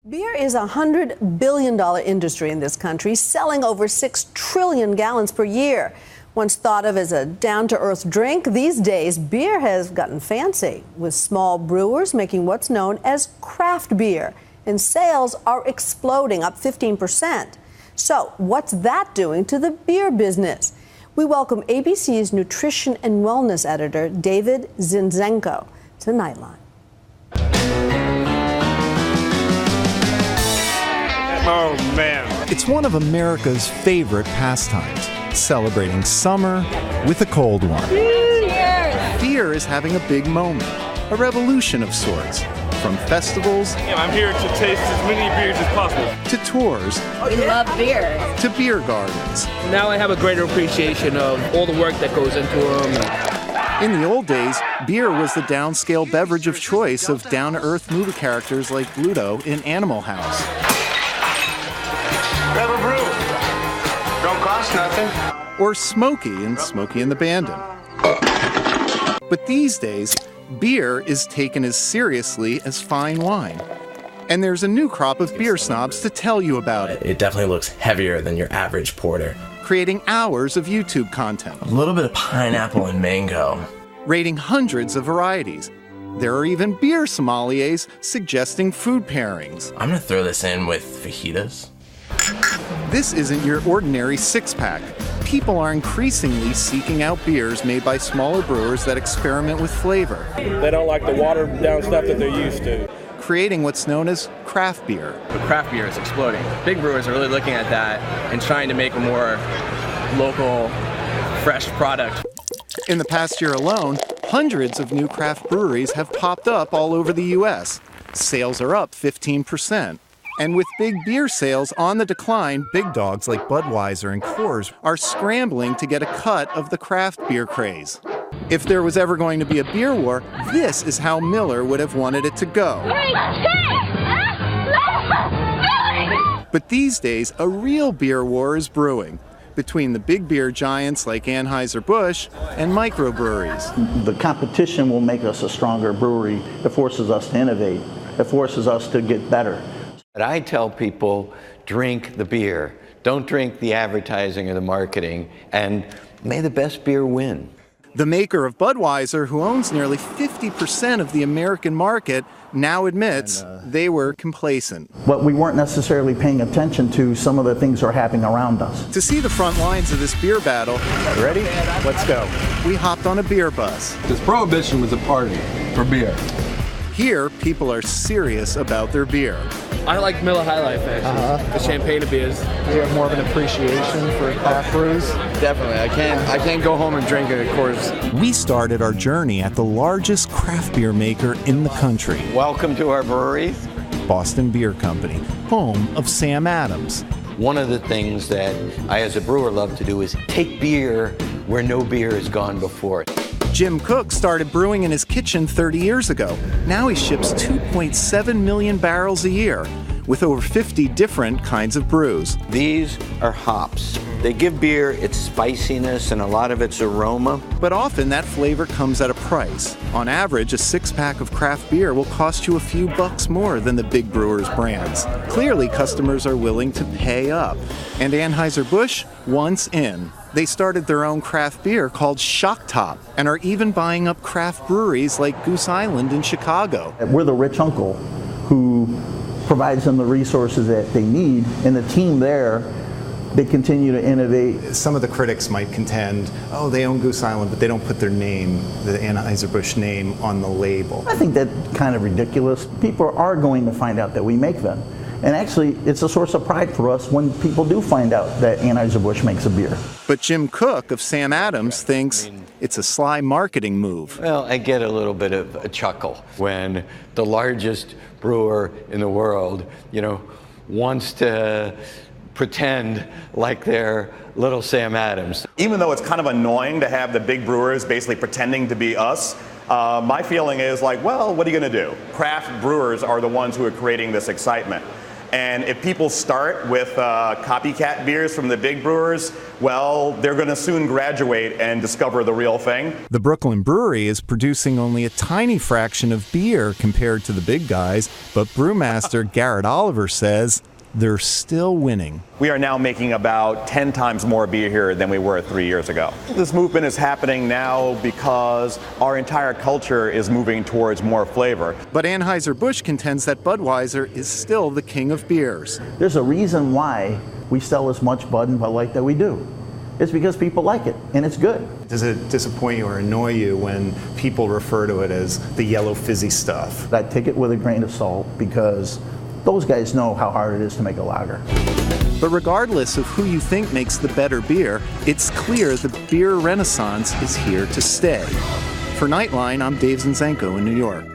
Beer is a $100 billion industry in this country, selling over 6 trillion gallons per year. Once thought of as a down-to-earth drink, these days beer has gotten fancy, with small brewers making what's known as craft beer. And sales are exploding, up 15%. So what's that doing to the beer business? We welcome ABC's nutrition and wellness editor, David Zinczenko, to Nightline. Oh, man. It's one of America's favorite pastimes, celebrating summer with a cold one. Cheers! Beer is having a big moment, a revolution of sorts. From festivals, I'm here to taste as many beers as possible, to tours, We love beer. to beer gardens. Now I have a greater appreciation of all the work that goes into them. In the old days, beer was the downscale beverage of choice of down-to-earth movie characters like Bluto in Animal House. Have a brew. Don't cost nothing. Or Smokey in Smokey and the Bandit. But these days, beer is taken as seriously as fine wine. And there's a new crop of beer snobs to tell you about it. It definitely looks heavier than your average porter. Creating hours of YouTube content. A little bit of pineapple and mango. Rating hundreds of varieties. There are even beer sommeliers suggesting food pairings. I'm gonna throw this in with fajitas. This isn't your ordinary six-pack. People are increasingly seeking out beers made by smaller brewers that experiment with flavor. They don't like the watered down stuff that they're used to. Creating what's known as craft beer. The craft beer is exploding. Big brewers are really looking at that and trying to make a more local, fresh product. In the past year alone, hundreds of new craft breweries have popped up all over the U.S. Sales are up 15%. And with big beer sales on the decline, big dogs like Budweiser and Coors are scrambling to get a cut of the craft beer craze. If there was ever going to be a beer war, this is how Miller would have wanted it to go. But these days, a real beer war is brewing between the big beer giants like Anheuser-Busch and microbreweries. The competition will make us a stronger brewery. It forces us to innovate. It forces us to get better. But I tell people, drink the beer. Don't drink the advertising or the marketing, and may the best beer win. The maker of Budweiser, who owns nearly 50% of the American market, now admits they were complacent. But we weren't necessarily paying attention to some of the things that are happening around us. To see the front lines of this beer battle, Ready? Let's go. we hopped on a beer bus. Because Prohibition was a party for beer. Here, people are serious about their beer. I like Miller High Life, actually. The champagne beers. Do you have more of an appreciation for craft brews? Definitely. I can't go home and drink it, of course. We started our journey at the largest craft beer maker in the country, Welcome to our brewery. Boston Beer Company, home of Sam Adams. One of the things that I as a brewer love to do is take beer where no beer has gone before. Jim Cook started brewing in his kitchen 30 years ago. Now he ships 2.7 million barrels a year, with over 50 different kinds of brews. These are hops. They give beer its spiciness and a lot of its aroma. But often that flavor comes at a price. On average, a six-pack of craft beer will cost you a few bucks more than the big brewers' brands. Clearly, customers are willing to pay up. And Anheuser-Busch wants in. They started their own craft beer called Shock Top and are even buying up craft breweries like Goose Island in Chicago. We're the rich uncle who provides them the resources that they need, and the team there, they continue to innovate. Some of the critics might contend, oh, they own Goose Island, but they don't put their name, the Anheuser-Busch name, on the label. I think that's kind of ridiculous. People are going to find out that we make them. And actually, it's a source of pride for us when people do find out that Anheuser-Busch makes a beer. But Jim Cook of Sam Adams thinks it's a sly marketing move. Well, I get a little bit of a chuckle when the largest brewer in the world, wants to pretend like they're little Sam Adams. Even though it's kind of annoying to have the big brewers basically pretending to be us, my feeling is like, well, what are you going to do? Craft brewers are the ones who are creating this excitement. And if people start with copycat beers from the big brewers, well, they're going to soon graduate and discover the real thing. The Brooklyn Brewery is producing only a tiny fraction of beer compared to the big guys, but brewmaster Garrett Oliver says they're still winning. We are now making about 10 times more beer here than we were 3 years ago. This movement is happening now because our entire culture is moving towards more flavor. But Anheuser-Busch contends that Budweiser is still the king of beers. There's a reason why we sell as much Bud and Bud Light that we do. It's because people like it, and it's good. Does it disappoint you or annoy you when people refer to it as the yellow fizzy stuff? I take it with a grain of salt because those guys know how hard it is to make a lager. But regardless of who you think makes the better beer, it's clear the beer renaissance is here to stay. For Nightline, I'm Dave Zinzenko in New York.